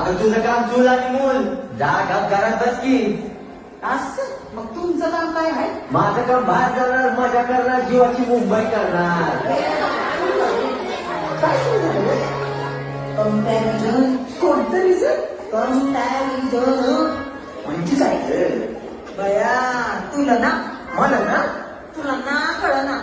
अगं तुझं काम चूल आणि मूल जा घरात बस की. असं मग तुमचं काम काय आहे? माझं काम बाहेर जाणार, मजा करणार, जीवाची मुंबई करणार. काय सुरू झालं? कंपॅरिझन. कोणतं रिझन? कंपॅरिझन म्हणजे काय ग? बया तुला ना मला ना तुला ना कळ ना